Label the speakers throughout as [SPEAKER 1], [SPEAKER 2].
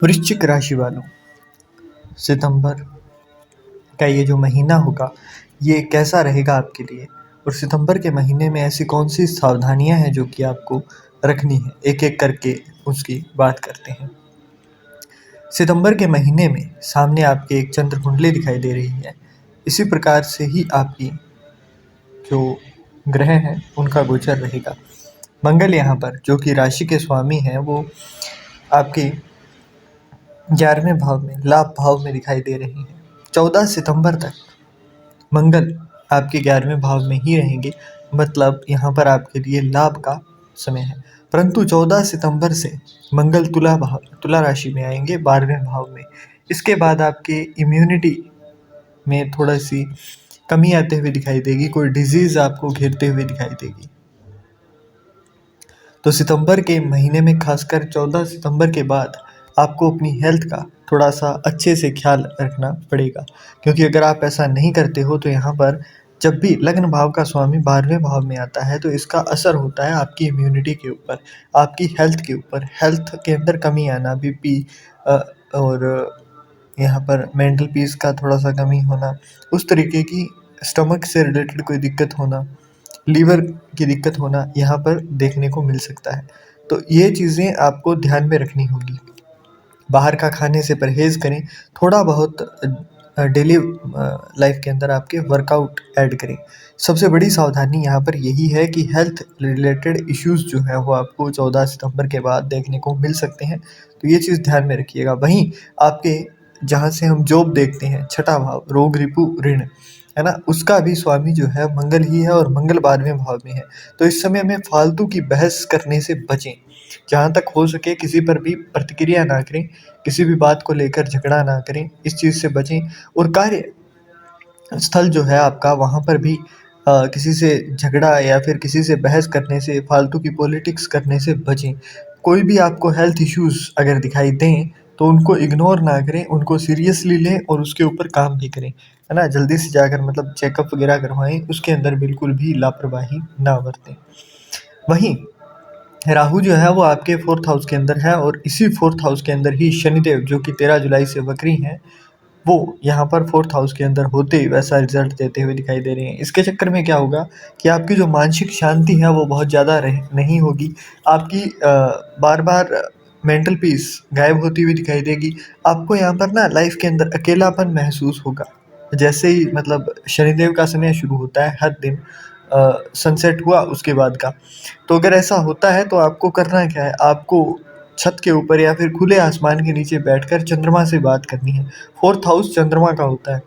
[SPEAKER 1] वृश्चिक राशि वालों, सितंबर का ये जो महीना होगा ये कैसा रहेगा आपके लिए। और सितंबर के महीने में ऐसी कौन सी सावधानियां हैं जो कि आपको रखनी है, एक एक करके उसकी बात करते हैं। सितंबर के महीने में सामने आपके एक चंद्र कुंडली दिखाई दे रही है। इसी प्रकार से ही आपकी जो ग्रह हैं उनका गोचर रहेगा। मंगल यहाँ पर जो कि राशि के स्वामी हैं वो आपके 11वें भाव में, लाभ भाव में दिखाई दे रहे हैं। 14 सितंबर तक मंगल आपके 11वें भाव में ही रहेंगे, मतलब यहाँ पर आपके लिए लाभ का समय है। परंतु 14 सितंबर से मंगल तुला राशि में आएंगे 12वें भाव में। इसके बाद आपके इम्यूनिटी में थोड़ा सी कमी आते हुए दिखाई देगी, कोई डिजीज आपको घेरते हुए दिखाई देगी। तो सितंबर के महीने में खासकर 14 सितंबर के बाद आपको अपनी हेल्थ का थोड़ा सा अच्छे से ख्याल रखना पड़ेगा, क्योंकि अगर आप ऐसा नहीं करते हो तो यहाँ पर जब भी लग्न भाव का स्वामी 12वें भाव में आता है तो इसका असर होता है आपकी इम्यूनिटी के ऊपर, आपकी हेल्थ के ऊपर। हेल्थ के अंदर कमी आना, बीपी और यहाँ पर मेंटल पीस का थोड़ा सा कमी होना, उस तरीके की स्टमक से रिलेटेड कोई दिक्कत होना, लीवर की दिक्कत होना यहाँ पर देखने को मिल सकता है। तो ये चीज़ें आपको ध्यान में रखनी होगी। बाहर का खाने से परहेज़ करें, थोड़ा बहुत डेली लाइफ के अंदर आपके वर्कआउट ऐड करें। सबसे बड़ी सावधानी यहाँ पर यही है कि हेल्थ रिलेटेड इश्यूज़ जो है वो आपको 14 सितंबर के बाद देखने को मिल सकते हैं, तो ये चीज़ ध्यान में रखिएगा। वहीं आपके जहाँ से हम जॉब देखते हैं, छठा भाव रोग रिपु ऋण, है ना, उसका भी स्वामी जो है मंगल ही है और मंगल 12वें भाव में है। तो इस समय में फालतू की बहस करने से बचें। जहाँ तक हो सके किसी पर भी प्रतिक्रिया ना करें, किसी भी बात को लेकर झगड़ा ना करें, इस चीज़ से बचें। और कार्य स्थल जो है आपका, वहाँ पर भी किसी से झगड़ा या फिर किसी से बहस करने से, फालतू की पॉलिटिक्स करने से बचें। कोई भी आपको हेल्थ इश्यूज़ अगर दिखाई दें तो उनको इग्नोर ना करें, उनको सीरियसली लें और उसके ऊपर काम भी करें, है ना। जल्दी से जाकर मतलब चेकअप वगैरह करवाएं, उसके अंदर बिल्कुल भी लापरवाही ना बरतें। वहीं राहु जो है वो आपके 4th हाउस के अंदर है और इसी 4th हाउस के अंदर ही शनिदेव जो कि 13 जुलाई से वक्री हैं, वो यहाँ पर 4th हाउस के अंदर होते ही वैसा रिजल्ट देते हुए दिखाई दे रहे हैं। इसके चक्कर में क्या होगा कि आपकी जो मानसिक शांति है वो बहुत ज़्यादा नहीं होगी। आपकी बार बार मेंटल पीस गायब होती हुई दिखाई देगी। आपको यहाँ पर ना लाइफ के अंदर अकेलापन महसूस होगा। जैसे ही मतलब शनिदेव का समय शुरू होता है हर दिन सनसेट हुआ उसके बाद का, तो अगर ऐसा होता है तो आपको करना क्या है, आपको छत के ऊपर या फिर खुले आसमान के नीचे बैठकर चंद्रमा से बात करनी है। 4th हाउस चंद्रमा का होता है।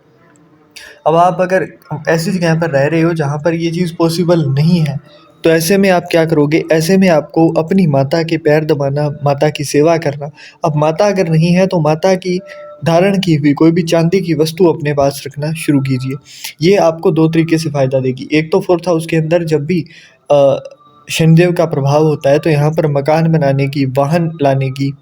[SPEAKER 1] अब आप अगर ऐसी जगह पर रह रहे हो जहाँ पर ये चीज़ पॉसिबल नहीं है, तो ऐसे में आप क्या करोगे, ऐसे में आपको अपनी माता के पैर दबाना, माता की सेवा करना। अब माता अगर नहीं है तो माता की धारण की हुई कोई भी चांदी की वस्तु अपने पास रखना शुरू कीजिए। ये आपको दो तरीके से फ़ायदा देगी। एक तो 4th हाउस के अंदर जब भी अ, शनिदेव का प्रभाव होता है तो यहाँ पर मकान बनाने की, वाहन लाने की,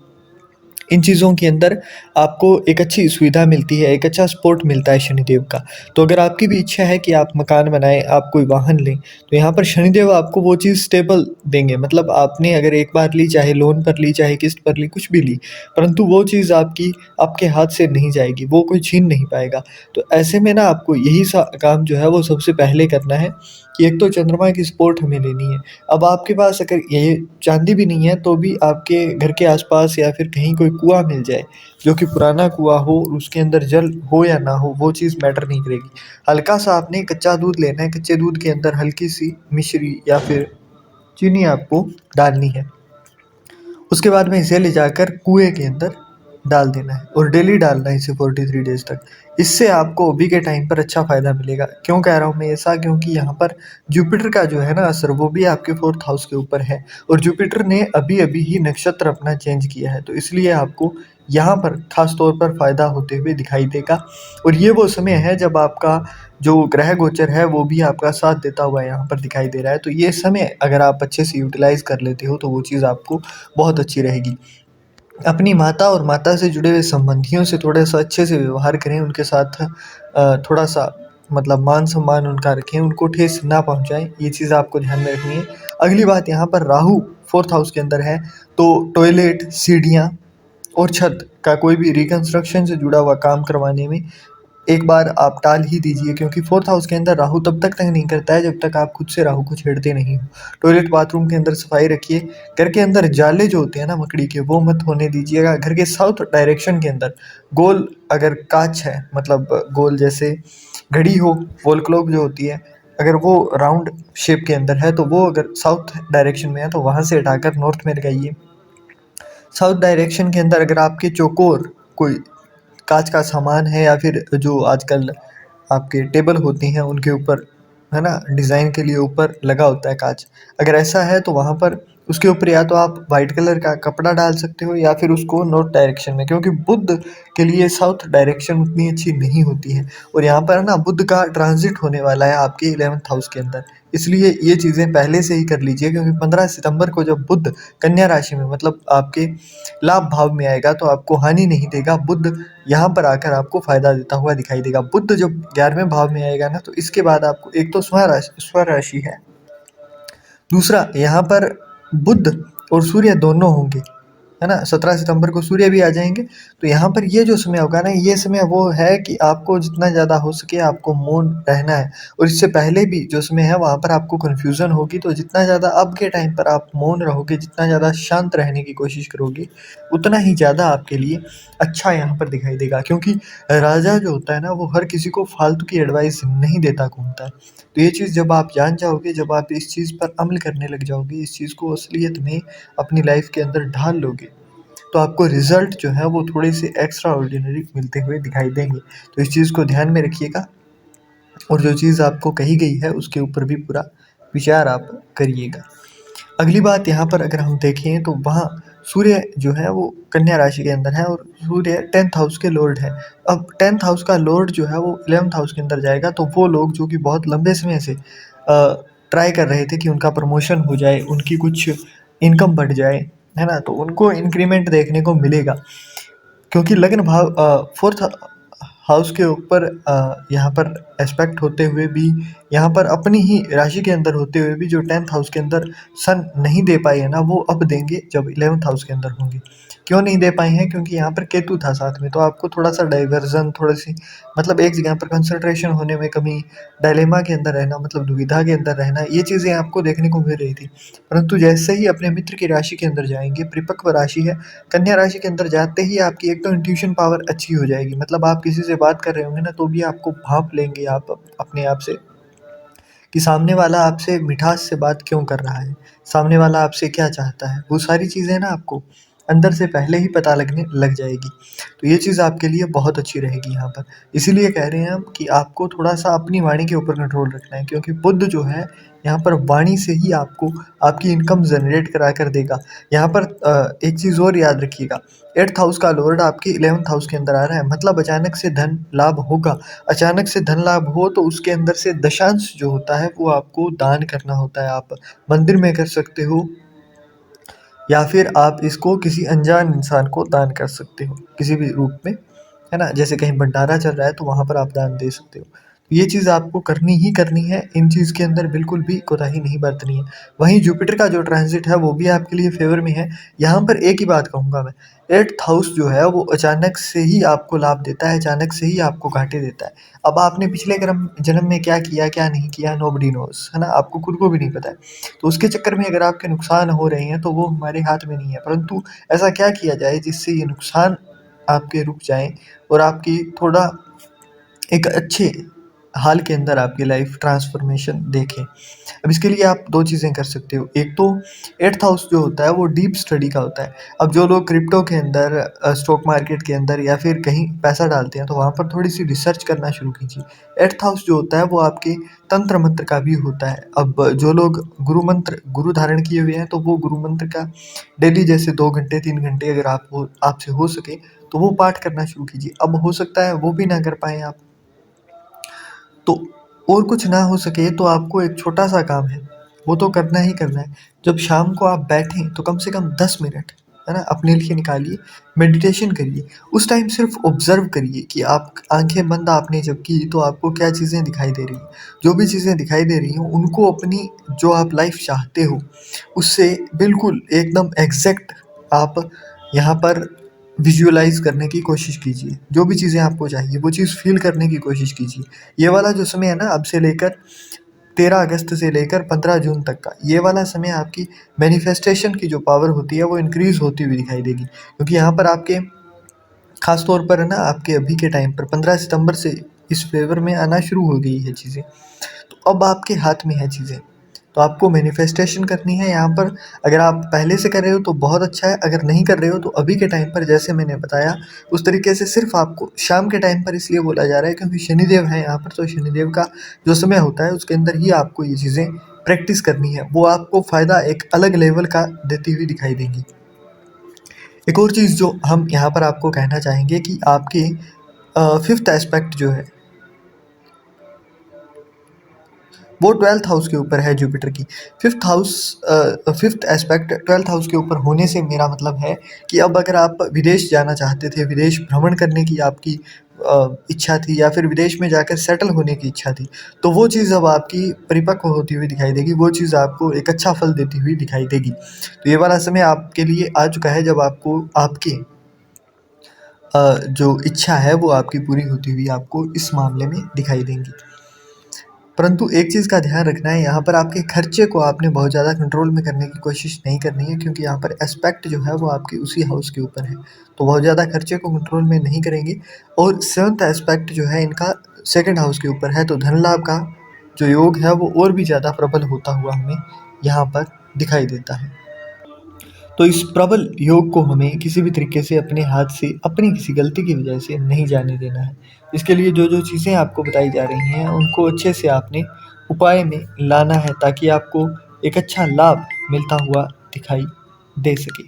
[SPEAKER 1] इन चीज़ों के अंदर आपको एक अच्छी सुविधा मिलती है, एक अच्छा सपोर्ट मिलता है शनिदेव का। तो अगर आपकी भी इच्छा है कि आप मकान बनाएँ, आप कोई वाहन लें, तो यहाँ पर शनिदेव आपको वो चीज़ स्टेबल देंगे। मतलब आपने अगर एक बार ली, चाहे लोन पर ली, चाहे किस्त पर ली, कुछ भी ली, परंतु वो चीज़ आपके हाथ से नहीं जाएगी, वो कोई छीन नहीं पाएगा। तो ऐसे में ना आपको यही सा काम जो है वो सबसे पहले करना है कि एक तो चंद्रमा की सपोर्ट हमें लेनी है। अब आपके पास अगर ये चांदी भी नहीं है तो भी आपके घर के आसपास या फिर कहीं कोई कुआँ मिल जाए, जो कि पुराना कुआँ हो, उसके अंदर जल हो या ना हो, वो चीज़ मैटर नहीं करेगी। हल्का सा आपने कच्चा दूध लेना है, कच्चे दूध के अंदर हल्की सी मिश्री या फिर चीनी आपको डालनी है। उसके बाद में इसे ले जाकर कुएँ के अंदर डाल देना है और डेली डालना है इसे 43 डेज़ तक। इससे आपको अभी के टाइम पर अच्छा फ़ायदा मिलेगा। क्यों कह रहा हूँ मैं ऐसा? क्योंकि यहाँ पर जुपिटर का जो है ना असर, वो भी आपके 4th हाउस के ऊपर है और जुपिटर ने अभी-अभी ही नक्षत्र अपना चेंज किया है। तो इसलिए आपको यहाँ पर ख़ास तौर पर फ़ायदा होते हुए दिखाई देगा। और ये वो समय है जब आपका जो ग्रह गोचर है वो भी आपका साथ देता हुआ यहाँ पर दिखाई दे रहा है। तो ये समय अगर आप अच्छे से यूटिलाइज़ कर लेते हो तो वो चीज़ आपको बहुत अच्छी रहेगी। अपनी माता और माता से जुड़े हुए संबंधियों से थोड़ा-सा अच्छे से व्यवहार करें, उनके साथ थोड़ा-सा मतलब मान-सम्मान उनका रखें, उनको ठेस ना पहुँचाएँ, ये चीज़ आपको ध्यान में रखनी है। अगली बात, यहाँ पर राहु 4th हाउस के अंदर है, तो टॉयलेट, सीढ़ियाँ और छत का कोई भी रिकंस्ट्रक्शन से जुड़ा हुआ काम करवाने में एक बार आप टाल ही दीजिए, क्योंकि फोर्थ हाउस के अंदर राहु तब तक नहीं करता है जब तक आप खुद से राहु को छेड़ते नहीं हो। टॉयलेट बाथरूम के अंदर सफाई रखिए। घर के अंदर जाले जो होते हैं ना मकड़ी के, वो मत होने दीजिएगा। घर के साउथ डायरेक्शन के अंदर गोल अगर कांच है, मतलब गोल जैसे घड़ी हो, वॉल क्लॉक जो होती है, अगर वो राउंड शेप के अंदर है तो वो अगर साउथ डायरेक्शन में है तो वहाँ से हटाकर नॉर्थ में लगाइए। साउथ डायरेक्शन के अंदर अगर आपके चौकोर कोई कांच का सामान है, या फिर जो आजकल आपके टेबल होती हैं उनके ऊपर, है ना, डिज़ाइन के लिए ऊपर लगा होता है कांच, अगर ऐसा है तो वहाँ पर उसके ऊपर या तो आप वाइट कलर का कपड़ा डाल सकते हो या फिर उसको नॉर्थ डायरेक्शन में, क्योंकि बुध के लिए साउथ डायरेक्शन उतनी अच्छी नहीं होती है। और यहाँ पर ना बुध का ट्रांजिट होने वाला है आपके 11th हाउस के अंदर, इसलिए ये चीज़ें पहले से ही कर लीजिए, क्योंकि 15 सितंबर को जब बुध कन्या राशि में, मतलब आपके लाभ भाव में आएगा तो आपको हानि नहीं देगा। बुध यहाँ पर आकर आपको फायदा देता हुआ दिखाई देगा। बुध जब 11वें भाव में आएगा ना, तो इसके बाद आपको एक तो स्व राशि है, दूसरा यहाँ पर बुध और सूर्य दोनों होंगे, है ना। 17 सितंबर को सूर्य भी आ जाएंगे। तो यहाँ पर ये जो समय होगा ना, ये समय वो है कि आपको जितना ज़्यादा हो सके आपको मौन रहना है। और इससे पहले भी जो समय है वहाँ पर आपको कन्फ्यूज़न होगी, तो जितना ज़्यादा अब के टाइम पर आप मौन रहोगे, जितना ज़्यादा शांत रहने की कोशिश करोगे, उतना ही ज़्यादा आपके लिए अच्छा यहाँ पर दिखाई देगा। क्योंकि राजा जो होता है ना, वो हर किसी को फालतू की एडवाइस नहीं देता घूमता है। तो ये चीज़ जब आप जान जाओगे, जब आप इस चीज़ पर अमल करने लग जाओगे, इस चीज़ को असलियत में अपनी लाइफ के अंदर ढाल लोगे, तो आपको रिज़ल्ट जो है वो थोड़े से एक्स्ट्रा ऑर्डिनरी मिलते हुए दिखाई देंगे। तो इस चीज़ को ध्यान में रखिएगा, और जो चीज़ आपको कही गई है उसके ऊपर भी पूरा विचार आप करिएगा। अगली बात यहाँ पर अगर हम देखें तो वहाँ सूर्य जो है वो कन्या राशि के अंदर है, और सूर्य 10th हाउस के लॉर्ड है। अब 10th हाउस का लॉर्ड जो है वो 11th हाउस के अंदर जाएगा, तो वो लोग जो कि बहुत लंबे समय से ट्राई कर रहे थे कि उनका प्रमोशन हो जाए, उनकी कुछ इनकम बढ़ जाए, है ना, तो उनको इंक्रीमेंट देखने को मिलेगा। क्योंकि लग्न भाव फोर्थ हाउस के ऊपर यहाँ पर एस्पेक्ट होते हुए भी, यहाँ पर अपनी ही राशि के अंदर होते हुए भी, जो 10th हाउस के अंदर सन नहीं दे पाए हैं ना, वो अब देंगे जब 11th हाउस के अंदर होंगे। क्यों नहीं दे पाए हैं? क्योंकि यहाँ पर केतु था साथ में, तो आपको थोड़ा सा डाइवर्जन, थोड़ी सी, मतलब एक जगह पर कंसंट्रेशन होने में कमी, डायलेमा के अंदर रहना, मतलब दुविधा के अंदर रहना, ये चीज़ें आपको देखने को मिल रही थी। परंतु जैसे ही अपने मित्र की राशि के अंदर जाएंगे, परिपक्व राशि है, कन्या राशि के अंदर जाते ही आपकी एक तो इंट्यूशन पावर अच्छी हो जाएगी, मतलब आप किसी से बात कर रहे होंगे ना, तो भी आपको भांप लेंगे आप अपने आप से कि सामने वाला आपसे मिठास से बात क्यों कर रहा है, सामने वाला आपसे क्या चाहता है, वो सारी चीज़ें ना आपको अंदर से पहले ही पता लगने लग जाएगी। तो ये चीज़ आपके लिए बहुत अच्छी रहेगी यहाँ पर। इसीलिए कह रहे हैं हम कि आपको थोड़ा-सा अपनी वाणी के ऊपर कंट्रोल रखना है, क्योंकि बुध जो है यहाँ पर वाणी से ही आपको आपकी इनकम जनरेट करा कर देगा। यहाँ पर एक चीज़ और याद रखिएगा, 8th हाउस का लॉर्ड आपके 11th हाउस के अंदर आ रहा है, मतलब अचानक से धन लाभ होगा। अचानक से धन लाभ हो तो उसके अंदर से दशांश जो होता है वो आपको दान करना होता है। आप मंदिर में कर सकते हो, या फिर आप इसको किसी अनजान इंसान को दान कर सकते हो किसी भी रूप में, है ना। जैसे कहीं भंडारा चल रहा है तो वहाँ पर आप दान दे सकते हो। तो ये चीज़ आपको करनी ही करनी है, इन चीज़ के अंदर बिल्कुल भी कोताही नहीं बरतनी है। वहीं जुपिटर का जो ट्रांजिट है वो भी आपके लिए फेवर में है। यहाँ पर एक ही बात कहूँगा मैं, 8th हाउस जो है वो अचानक से ही आपको लाभ देता है, अचानक से ही आपको घाटे देता है। अब आपने पिछले जन्म में क्या किया, क्या नहीं किया, नोबडी नोज़, है ना, आपको खुद को भी नहीं पता है। तो उसके चक्कर में अगर आपके नुकसान हो रहे हैं तो वो हमारे हाथ में नहीं है, परंतु ऐसा क्या किया जाए जिससे ये नुकसान आपके रुक जाएँ और आपकी थोड़ा एक अच्छे हाल के अंदर आपकी लाइफ ट्रांसफॉर्मेशन देखें। अब इसके लिए आप 2 चीज़ें कर सकते हो। एक तो 8th हाउस जो होता है वो डीप स्टडी का होता है। अब जो लोग क्रिप्टो के अंदर, स्टॉक मार्केट के अंदर या फिर कहीं पैसा डालते हैं, तो वहाँ पर थोड़ी-सी रिसर्च करना शुरू कीजिए। 8th हाउस जो होता है वो आपके तंत्र मंत्र का भी होता है। अब जो लोग गुरु धारण किए हुए हैं, तो वो गुरु मंत्र का डेली जैसे 2 घंटे 3 घंटे अगर आपसे हो सके तो वो पाठ करना शुरू कीजिए। अब हो सकता है वो भी ना कर पाएँ आप, तो और कुछ ना हो सके तो आपको एक छोटा-सा काम है, वो तो करना ही करना है। जब शाम को आप बैठें तो कम से कम 10 मिनट, है ना, अपने लिए निकालिए, मेडिटेशन करिए। उस टाइम सिर्फ़ ऑब्ज़र्व करिए कि आप आँखें बंद आपने जब की तो आपको क्या चीज़ें दिखाई दे रही हैं। जो भी चीज़ें दिखाई दे रही हैं उनको अपनी, जो आप लाइफ़ चाहते हो उससे बिल्कुल एकदम एग्ज़ैक्ट आप यहाँ पर विजुअलाइज करने की कोशिश कीजिए। जो भी चीज़ें आपको चाहिए वो चीज़ फ़ील करने की कोशिश कीजिए। ये वाला जो समय है ना, अब से लेकर 13 अगस्त से लेकर 15 जून तक का, ये वाला समय आपकी मैनिफेस्टेशन की जो पावर होती है वो इंक्रीज़ होती हुई दिखाई देगी। क्योंकि यहाँ पर आपके ख़ास तौर पर है ना, आपके अभी के टाइम पर 15 सितंबर से इस फ़ेवर में आना शुरू हो गई है चीज़ें। तो अब आपके हाथ में है चीज़ें। तो आपको मैनिफेस्टेशन करनी है यहाँ पर। अगर आप पहले से कर रहे हो तो बहुत अच्छा है, अगर नहीं कर रहे हो तो अभी के टाइम पर जैसे मैंने बताया उस तरीके से सिर्फ़ आपको शाम के टाइम पर इसलिए बोला जा रहा है क्योंकि शनिदेव हैं यहाँ पर, तो शनिदेव का जो समय होता है उसके अंदर ही आपको ये चीज़ें प्रैक्टिस करनी है। वो आपको फ़ायदा एक अलग लेवल का देती हुई दिखाई देंगी। एक और चीज़ जो हम यहाँ पर आपको कहना चाहेंगे कि आपके 5th एस्पेक्ट जो है वो 12th हाउस के ऊपर है जुपिटर की। 5th एस्पेक्ट 12th हाउस के ऊपर होने से मेरा मतलब है कि अब अगर आप विदेश जाना चाहते थे, विदेश भ्रमण करने की आपकी इच्छा थी या फिर विदेश में जाकर सेटल होने की इच्छा थी, तो वो चीज़ अब आपकी परिपक्व होती हुई दिखाई देगी, वो चीज़ आपको एक अच्छा फल देती हुई दिखाई देगी। तो ये वाला समय आपके लिए आ चुका है जब आपको आपके जो इच्छा है वो आपकी पूरी होती हुई आपको इस मामले में दिखाई देंगी। परंतु एक चीज़ का ध्यान रखना है, यहाँ पर आपके खर्चे को आपने बहुत ज़्यादा कंट्रोल में करने की कोशिश नहीं करनी है क्योंकि यहाँ पर एस्पेक्ट जो है वो आपके उसी हाउस के ऊपर है। तो बहुत ज़्यादा खर्चे को कंट्रोल में नहीं करेंगे। और 7th एस्पेक्ट जो है इनका 2nd हाउस के ऊपर है, तो धन लाभ का जो योग है वो और भी ज़्यादा प्रबल होता हुआ हमें यहाँ पर दिखाई देता है। तो इस प्रबल योग को हमें किसी भी तरीके से अपने हाथ से अपनी किसी गलती की वजह से नहीं जाने देना है। इसके लिए जो चीज़ें आपको बताई जा रही हैं उनको अच्छे से आपने उपाय में लाना है ताकि आपको एक अच्छा लाभ मिलता हुआ दिखाई दे सके,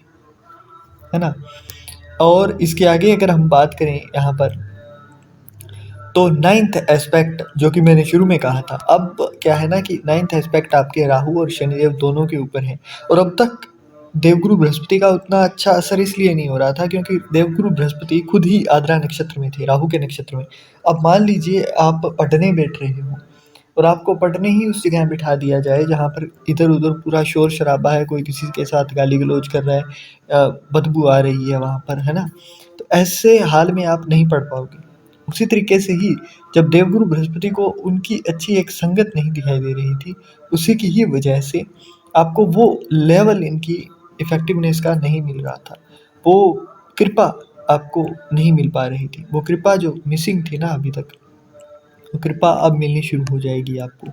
[SPEAKER 1] है ना? और इसके आगे अगर हम बात करें यहाँ पर, तो 9th एस्पेक्ट जो कि मैंने शुरू में कहा था, अब क्या है ना कि 9th एस्पेक्ट आपके राहु और शनिदेव दोनों के ऊपर है। और अब तक देवगुरु बृहस्पति का उतना अच्छा असर इसलिए नहीं हो रहा था क्योंकि देवगुरु बृहस्पति खुद ही आद्रा नक्षत्र में थे, राहु के नक्षत्र में। अब मान लीजिए आप पढ़ने बैठ रहे हो और आपको पढ़ने ही उस जगह बिठा दिया जाए जहाँ पर इधर-उधर पूरा शोर-शराबा है, कोई किसी के साथ गाली-गलौज कर रहा है, बदबू आ रही है वहाँ पर, है ना? तो ऐसे हाल में आप नहीं पढ़ पाओगे। उसी तरीके से ही जब देवगुरु बृहस्पति को उनकी अच्छी एक संगत नहीं दिखाई दे रही थी, उसी की ही वजह से आपको वो लेवल इनकी इफ़ेक्टिवनेस का नहीं मिल रहा था। वो कृपा आपको नहीं मिल पा रही थी। वो कृपा जो मिसिंग थी ना अभी तक, वो कृपा अब मिलनी शुरू हो जाएगी आपको।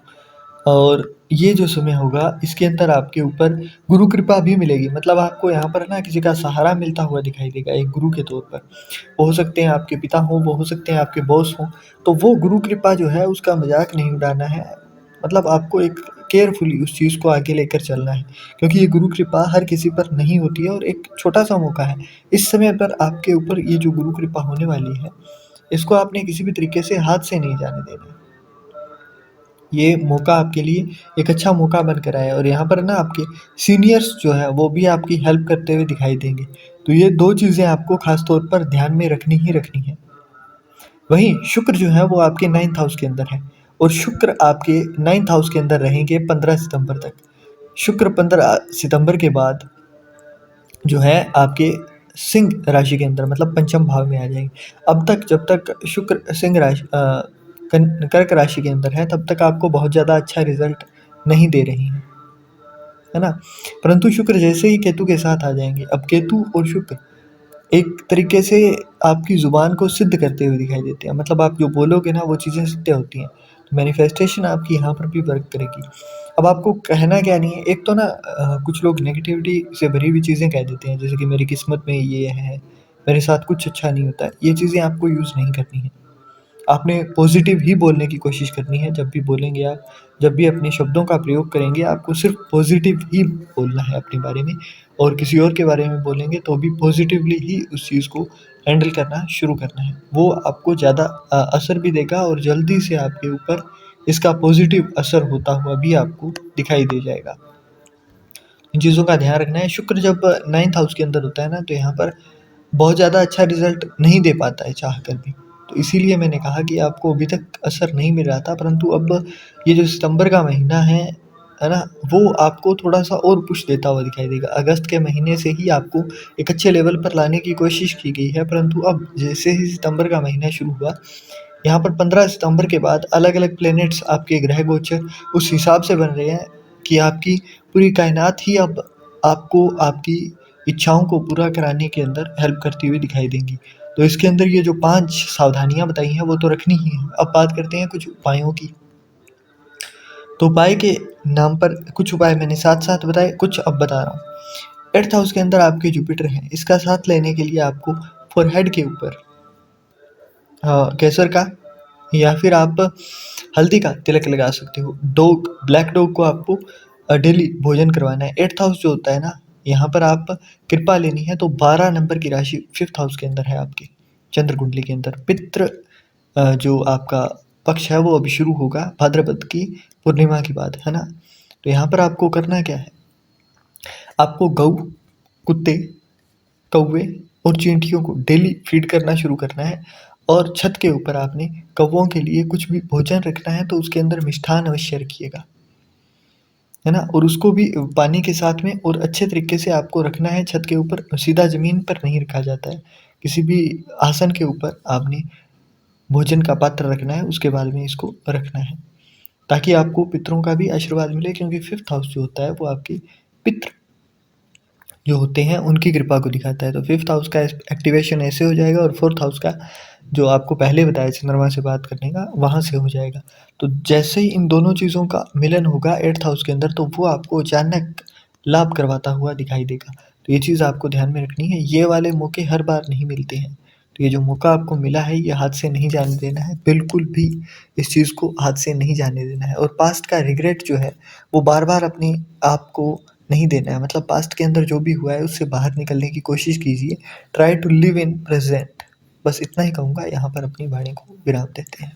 [SPEAKER 1] और ये जो समय होगा इसके अंदर आपके ऊपर गुरु कृपा भी मिलेगी। मतलब आपको यहाँ पर ना किसी का सहारा मिलता हुआ दिखाई देगा एक गुरु के तौर पर। वो हो सकते हैं आपके पिता हों, वो हो सकते हैं आपके बॉस हों। तो वो गुरु कृपा जो है उसका मज़ाक नहीं उड़ाना है। मतलब आपको एक केयरफुली उस चीज़ को आगे लेकर चलना है क्योंकि ये गुरु कृपा हर किसी पर नहीं होती है और एक छोटा-सा मौका है। इस समय पर आपके ऊपर ये जो गुरु कृपा होने वाली है, इसको आपने किसी भी तरीके से हाथ से नहीं जाने देना है। ये मौका आपके लिए एक अच्छा मौका बनकर आया है और यहाँ पर ना आपके सीनियर्स जो है वो भी आपकी हेल्प करते हुए दिखाई देंगे। तो ये 2 चीज़ें आपको ख़ास तौर पर ध्यान में रखनी ही रखनी है। वहीं शुक्र जो है वो आपके 9th हाउस के अंदर है और शुक्र आपके 9th हाउस के अंदर रहेंगे 15 सितंबर तक। शुक्र 15 सितंबर के बाद जो है आपके सिंह राशि के अंदर मतलब पंचम भाव में आ जाएंगे। अब तक जब तक शुक्र सिंह राशि कर्क राशि के अंदर है तब तक आपको बहुत ज़्यादा अच्छा रिजल्ट नहीं दे रही हैं, है ना? परंतु शुक्र जैसे ही केतु के साथ आ जाएंगे, अब केतु और शुक्र एक तरीके से आपकी ज़ुबान को सिद्ध करते हुए दिखाई देते हैं। मतलब आप जो बोलोगे ना वो चीज़ें सत्य होती हैं। तो मैनिफेस्टेशन आपकी यहाँ पर भी वर्क करेगी। अब आपको कहना क्या नहीं है, एक तो ना कुछ लोग नेगेटिविटी से भरी हुई चीज़ें कह देते हैं जैसे कि मेरी किस्मत में ये है, मेरे साथ कुछ अच्छा नहीं होता है। ये चीज़ें आपको यूज़ नहीं करनी है। आपने पॉजिटिव ही बोलने की कोशिश करनी है जब भी बोलेंगे आप, जब भी अपने शब्दों का प्रयोग करेंगे आपको सिर्फ़ पॉजिटिव ही बोलना है अपने बारे में और किसी और के बारे में बोलेंगे तो भी पॉजिटिवली ही उस चीज़ को हैंडल करना शुरू करना है। वो आपको ज़्यादा असर भी देगा और जल्दी से आपके ऊपर इसका पॉजिटिव असर होता हुआ भी आपको दिखाई दे जाएगा। इन चीज़ों का ध्यान रखना है। शुक्र जब 9th हाउस के अंदर होता है ना तो यहाँ पर बहुत ज़्यादा अच्छा रिज़ल्ट नहीं दे पाता है चाह कर भी। तो इसीलिए मैंने कहा कि आपको अभी तक असर नहीं मिल रहा था परंतु अब ये जो सितंबर का महीना है है ना? वो आपको थोड़ा-सा और पुश देता हुआ दिखाई देगा। अगस्त के महीने से ही आपको एक अच्छे लेवल पर लाने की कोशिश की गई है, परंतु अब जैसे ही सितंबर का महीना शुरू हुआ, यहाँ पर 15 सितंबर के बाद अलग-अलग प्लैनेट्स आपके ग्रह गोचर उस हिसाब से बन रहे हैं कि आपकी पूरी कायनात ही अब आपको आपकी इच्छाओं को पूरा कराने के अंदर हेल्प करती हुई दिखाई देंगी। तो इसके अंदर ये जो 5 सावधानियाँ बताई हैं वो तो रखनी ही हैं। अब बात करते हैं कुछ उपायों की। तो उपाय के नाम पर कुछ उपाय मैंने साथ-साथ बताए, कुछ अब बता रहा हूँ। 8th हाउस के अंदर आपके जुपिटर हैं, इसका साथ लेने के लिए आपको फ़ोरहेड के ऊपर केसर का या फिर आप हल्दी का तिलक लगा सकते हो। ब्लैक डॉग को आपको डेली भोजन करवाना है। 8th हाउस जो होता है ना, यहाँ पर आप कृपा लेनी है तो 12 नंबर की राशि 5th हाउस के अंदर है आपके, चंद्र कुंडली के अंदर। पितृ जो आपका पक्ष है वो अभी शुरू होगा भाद्रपद की पूर्णिमा के बाद, है ना? तो यहाँ पर आपको करना क्या है? आपको गऊ, कुत्ते, कौवे और चींटियों को डेली फीड करना शुरू करना है और छत के ऊपर आपने कौवों के लिए कुछ भी भोजन रखना है तो उसके अंदर मिष्ठान अवश्य रखिएगा, है ना? और उसको भी पानी के साथ में और अच्छे तरीके से आपको रखना है छत के ऊपर, सीधा ज़मीन पर नहीं रखा जाता है। किसी भी आसन के ऊपर आपने भोजन का पात्र रखना है, उसके बाद में इसको रखना है, ताकि आपको पितरों का भी आशीर्वाद मिले क्योंकि 5th हाउस जो होता है वो आपके पितृ जो होते हैं उनकी कृपा को दिखाता है। तो 5th हाउस का एक्टिवेशन ऐसे हो जाएगा और 4th हाउस का जो आपको पहले बताया चंद्रमा से बात करने का, वहाँ से हो जाएगा। तो जैसे ही इन दोनों चीज़ों का मिलन होगा 8th हाउस के अंदर, तो वो आपको अचानक लाभ करवाता हुआ दिखाई देगा। तो ये चीज़ आपको ध्यान में रखनी है, ये वाले मौके हर बार नहीं मिलते हैं। तो ये जो मौका आपको मिला है ये हाथ से नहीं जाने देना है, बिल्कुल भी इस चीज़ को हाथ से नहीं जाने देना है। और पास्ट का रिग्रेट जो है वो बार-बार अपने आप को नहीं देना है, मतलब पास्ट के अंदर जो भी हुआ है उससे बाहर निकलने की कोशिश कीजिए। Try to live in present. बस इतना ही कहूँगा, यहाँ पर अपनी वाणी को विराम देते हैं।